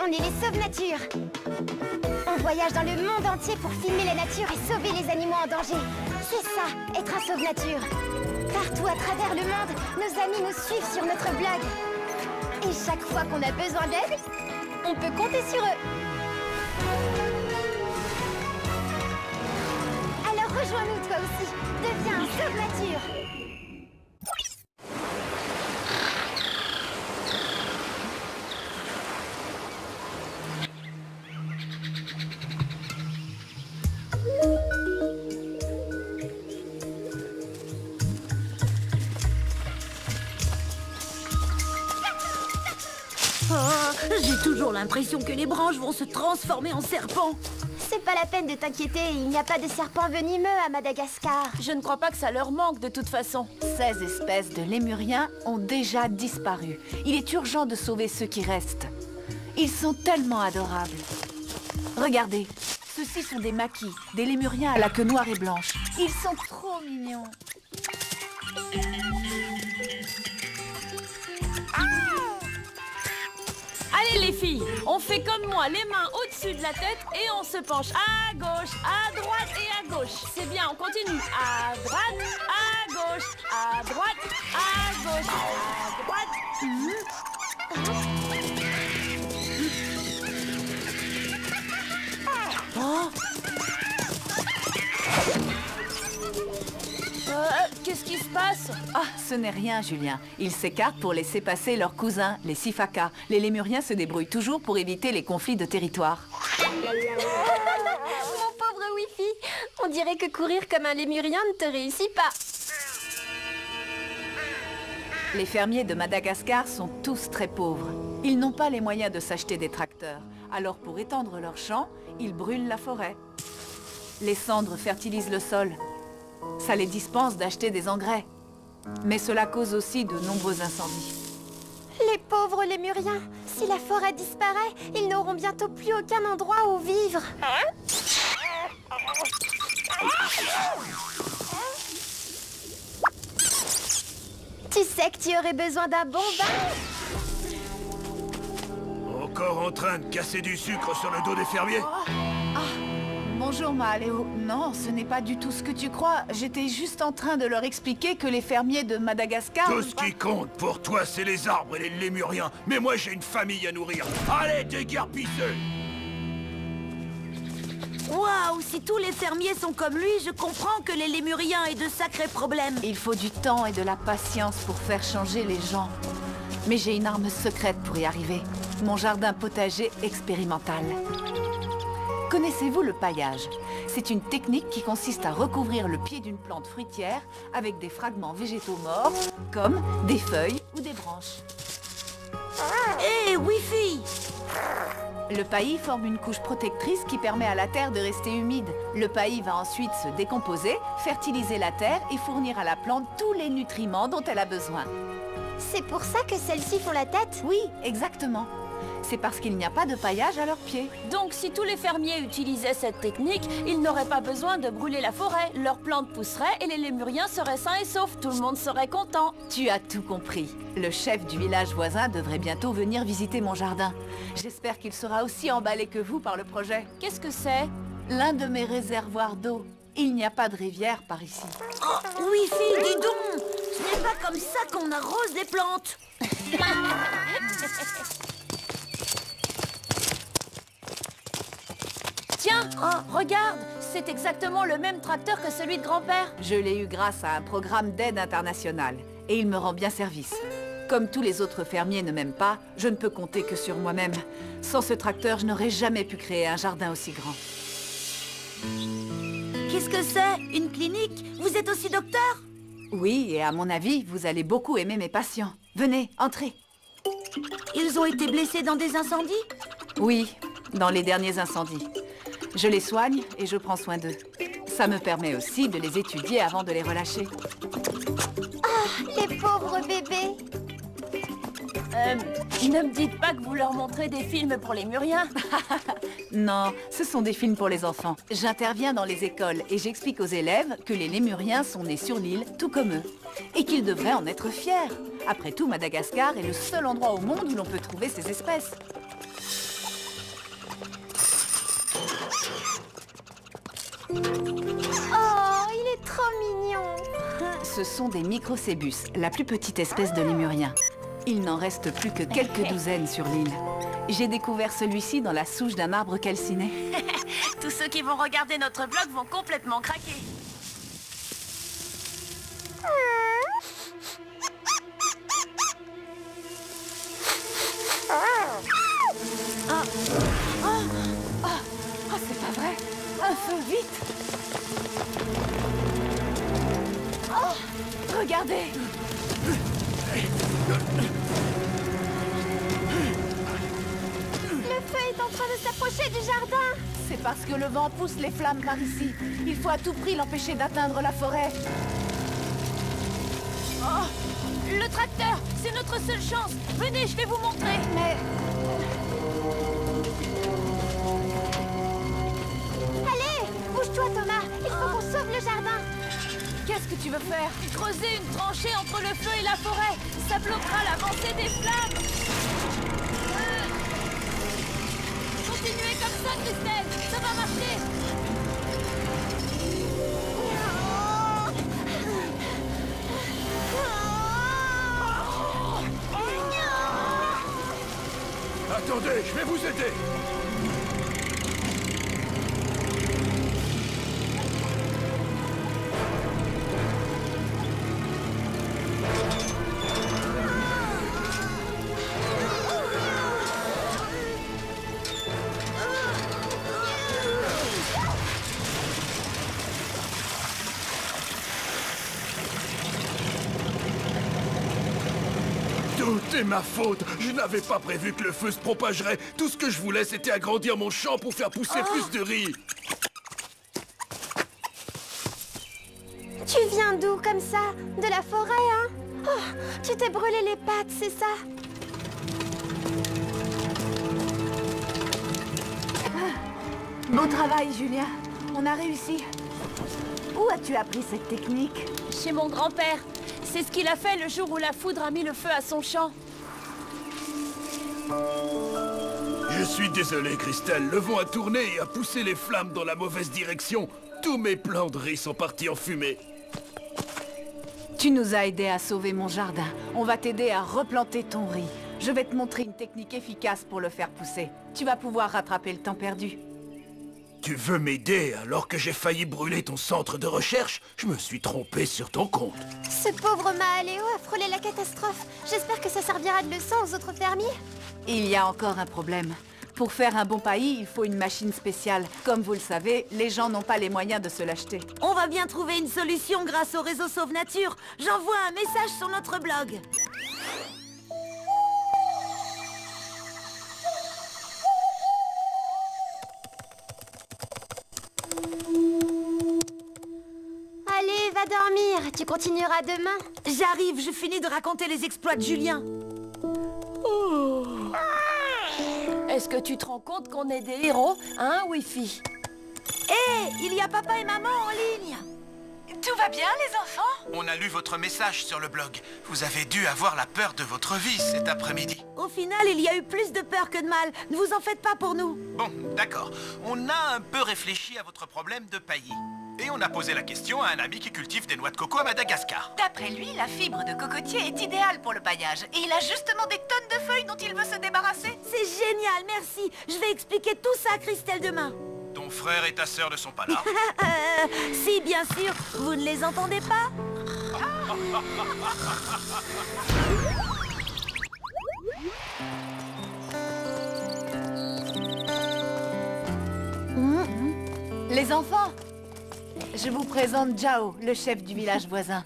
On est les Sauve-Nature. On voyage dans le monde entier pour filmer la nature et sauver les animaux en danger. C'est ça, être un Sauve-Nature. Partout à travers le monde, nos amis nous suivent sur notre blog. Et chaque fois qu'on a besoin d'aide, on peut compter sur eux. Alors rejoins-nous toi aussi. Deviens un Sauve-Nature. J'ai toujours l'impression que les branches vont se transformer en serpents. C'est pas la peine de t'inquiéter, il n'y a pas de serpents venimeux à Madagascar. Je ne crois pas que ça leur manque de toute façon. 16 espèces de lémuriens ont déjà disparu. Il est urgent de sauver ceux qui restent. Ils sont tellement adorables. Regardez, ceux-ci sont des maquis, des lémuriens à la queue noire et blanche. Ils sont trop mignons. Allez les filles, on fait comme moi, les mains au-dessus de la tête et on se penche à gauche, à droite et à gauche. C'est bien, on continue. À droite, à gauche, à droite, à gauche, à droite. Oh. Qu'est-ce qui se passe? Ah, ce n'est rien, Julien. Ils s'écartent pour laisser passer leurs cousins, les Sifaka. Les lémuriens se débrouillent toujours pour éviter les conflits de territoire. Mon pauvre Wifi, on dirait que courir comme un lémurien ne te réussit pas. Les fermiers de Madagascar sont tous très pauvres. Ils n'ont pas les moyens de s'acheter des tracteurs. Alors pour étendre leurs champs, ils brûlent la forêt. Les cendres fertilisent le sol. Ça les dispense d'acheter des engrais. Mais cela cause aussi de nombreux incendies. Les pauvres lémuriens, si la forêt disparaît, ils n'auront bientôt plus aucun endroit où vivre. Tu sais que tu aurais besoin d'un bon bain. Encore en train de casser du sucre sur le dos des fermiers? Bonjour, Mahaléo. Non, ce n'est pas du tout ce que tu crois. J'étais juste en train de leur expliquer que les fermiers de Madagascar... Tout ce qui compte pour toi, c'est les arbres et les lémuriens. Mais moi, j'ai une famille à nourrir. Allez, déguerpissez! Waouh, si tous les fermiers sont comme lui, je comprends que les lémuriens aient de sacrés problèmes. Il faut du temps et de la patience pour faire changer les gens. Mais j'ai une arme secrète pour y arriver. Mon jardin potager expérimental. Connaissez-vous le paillage? C'est une technique qui consiste à recouvrir le pied d'une plante fruitière avec des fragments végétaux morts, comme des feuilles ou des branches. Hé, Wifi! Le paillis forme une couche protectrice qui permet à la terre de rester humide. Le paillis va ensuite se décomposer, fertiliser la terre et fournir à la plante tous les nutriments dont elle a besoin. C'est pour ça que celles-ci font la tête? Oui, exactement. C'est parce qu'il n'y a pas de paillage à leurs pieds. Donc si tous les fermiers utilisaient cette technique, ils n'auraient pas besoin de brûler la forêt. Leurs plantes pousseraient et les lémuriens seraient sains et saufs. Tout le monde serait content. Tu as tout compris. Le chef du village voisin devrait bientôt venir visiter mon jardin. J'espère qu'il sera aussi emballé que vous par le projet. Qu'est-ce que c'est? L'un de mes réservoirs d'eau. Il n'y a pas de rivière par ici. Oh, Wifi, dis donc! Ce n'est pas comme ça qu'on arrose les plantes. Tiens, regarde, c'est exactement le même tracteur que celui de grand-père. Je l'ai eu grâce à un programme d'aide internationale. Et il me rend bien service. Comme tous les autres fermiers ne m'aiment pas, je ne peux compter que sur moi-même. Sans ce tracteur, je n'aurais jamais pu créer un jardin aussi grand. Qu'est-ce que c'est? Une clinique? Vous êtes aussi docteur? Oui, et à mon avis, vous allez beaucoup aimer mes patients. Venez, entrez. Ils ont été blessés dans des incendies? Oui, dans les derniers incendies. Je les soigne et je prends soin d'eux. Ça me permet aussi de les étudier avant de les relâcher. Ah, les pauvres bébés. Ne me dites pas que vous leur montrez des films pour les lémuriens. Non, ce sont des films pour les enfants. J'interviens dans les écoles et j'explique aux élèves que les lémuriens sont nés sur l'île, tout comme eux. Et qu'ils devraient en être fiers. Après tout, Madagascar est le seul endroit au monde où l'on peut trouver ces espèces. Oh, il est trop mignon. Ce sont des microcébus, la plus petite espèce de lémurien. Il n'en reste plus que quelques douzaines sur l'île. J'ai découvert celui-ci dans la souche d'un arbre calciné. Tous ceux qui vont regarder notre blog vont complètement craquer. Oh, c'est pas vrai! Un feu, vite! Oh, regardez! Le feu est en train de s'approcher du jardin. C'est parce que le vent pousse les flammes par ici. Il faut à tout prix l'empêcher d'atteindre la forêt. Oh, le tracteur, c'est notre seule chance. Venez, je vais vous montrer. Mais Allez, bouge-toi Thomas. Il faut qu'on sauve le jardin. qu'est-ce que tu veux faire? Creusez une tranchée entre le feu et la forêt. Ça bloquera l'avancée des flammes. Continuez comme ça, Christelle. Ça va marcher. Attendez, je vais vous aider. Tout est ma faute. Je n'avais pas prévu que le feu se propagerait. Tout ce que je voulais, c'était agrandir mon champ pour faire pousser plus de riz. Tu viens d'où comme ça? De la forêt, hein? Oh, tu t'es brûlé les pattes, c'est ça? Beau travail, Julien. On a réussi. Où as-tu appris cette technique? Chez mon grand-père. C'est ce qu'il a fait le jour où la foudre a mis le feu à son champ. Je suis désolé, Christelle. Le vent a tourné et a poussé les flammes dans la mauvaise direction. Tous mes plants de riz sont partis en fumée. Tu nous as aidés à sauver mon jardin. On va t'aider à replanter ton riz. Je vais te montrer une technique efficace pour le faire pousser. Tu vas pouvoir rattraper le temps perdu. Tu veux m'aider alors que j'ai failli brûler ton centre de recherche? Je me suis trompé sur ton compte. Ce pauvre Mahaléo a frôlé la catastrophe. J'espère que ça servira de leçon aux autres fermiers. Il y a encore un problème. Pour faire un bon paillis, il faut une machine spéciale. Comme vous le savez, les gens n'ont pas les moyens de se l'acheter. On va bien trouver une solution grâce au réseau Sauve Nature. J'envoie un message sur notre blog. Allez, va dormir. Tu continueras demain. J'arrive, je finis de raconter les exploits de Julien. Est-ce que tu te rends compte qu'on est des héros, hein, Wifi? Hé, il y a papa et maman en ligne. Tout va bien, les enfants? On a lu votre message sur le blog. Vous avez dû avoir la peur de votre vie cet après-midi. Au final, il y a eu plus de peur que de mal. Ne vous en faites pas pour nous. Bon, d'accord. On a un peu réfléchi à votre problème de paillis. Et on a posé la question à un ami qui cultive des noix de coco à Madagascar. D'après lui, la fibre de cocotier est idéale pour le paillage. Et il a justement des tonnes de feuilles dont il veut se débarrasser. C'est génial, merci. Je vais expliquer tout ça à Christelle demain. Ton frère et ta sœur ne sont pas là? Si, bien sûr. Vous ne les entendez pas? Les enfants, je vous présente Jao, le chef du village voisin.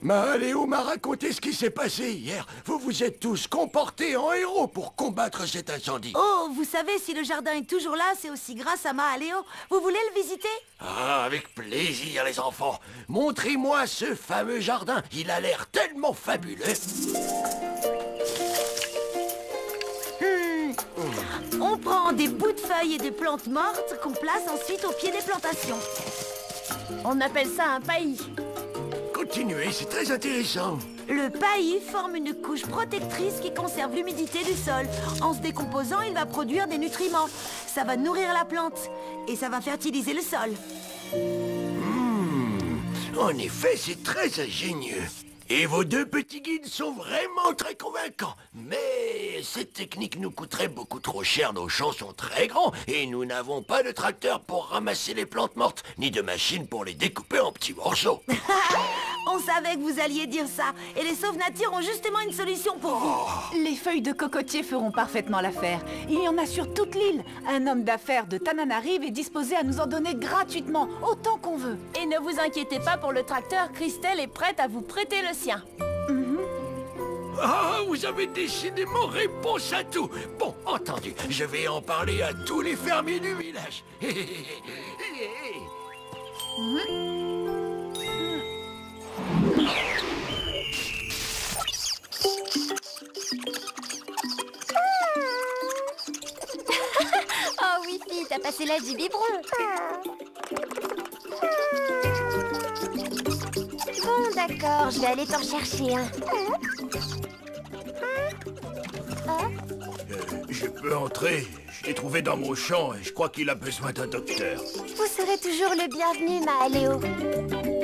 Mahaléo m'a raconté ce qui s'est passé hier. Vous vous êtes tous comportés en héros pour combattre cet incendie. Oh, vous savez, si le jardin est toujours là, c'est aussi grâce à Mahaléo. Vous voulez le visiter? Ah, avec plaisir, les enfants. Montrez-moi ce fameux jardin. Il a l'air tellement fabuleux. On prend des bouts de feuilles et des plantes mortes qu'on place ensuite au pied des plantations. On appelle ça un paillis. Continuez, c'est très intéressant. Le paillis forme une couche protectrice qui conserve l'humidité du sol. En se décomposant, il va produire des nutriments. Ça va nourrir la plante et ça va fertiliser le sol. En effet, c'est très ingénieux. Et vos deux petits guides sont vraiment très convaincants. Mais cette technique nous coûterait beaucoup trop cher. Nos champs sont très grands et nous n'avons pas de tracteur pour ramasser les plantes mortes, ni de machine pour les découper en petits morceaux. On savait que vous alliez dire ça. Et les sauves-natures ont justement une solution pour vous. Les feuilles de cocotier feront parfaitement l'affaire. Il y en a sur toute l'île. Un homme d'affaires de Tananarive est disposé à nous en donner gratuitement, autant qu'on veut. Et ne vous inquiétez pas pour le tracteur, Christelle est prête à vous prêter le sien. Ah, vous avez décidément réponse à tout. Bon, entendu, je vais en parler à tous les fermiers du village. Oh oui, fille, t'as passé l'âge du biberon. Bon, d'accord, je vais aller t'en chercher un. Je peux entrer. Je l'ai trouvé dans mon champ et je crois qu'il a besoin d'un docteur. Vous serez toujours le bienvenu, ma Aléo.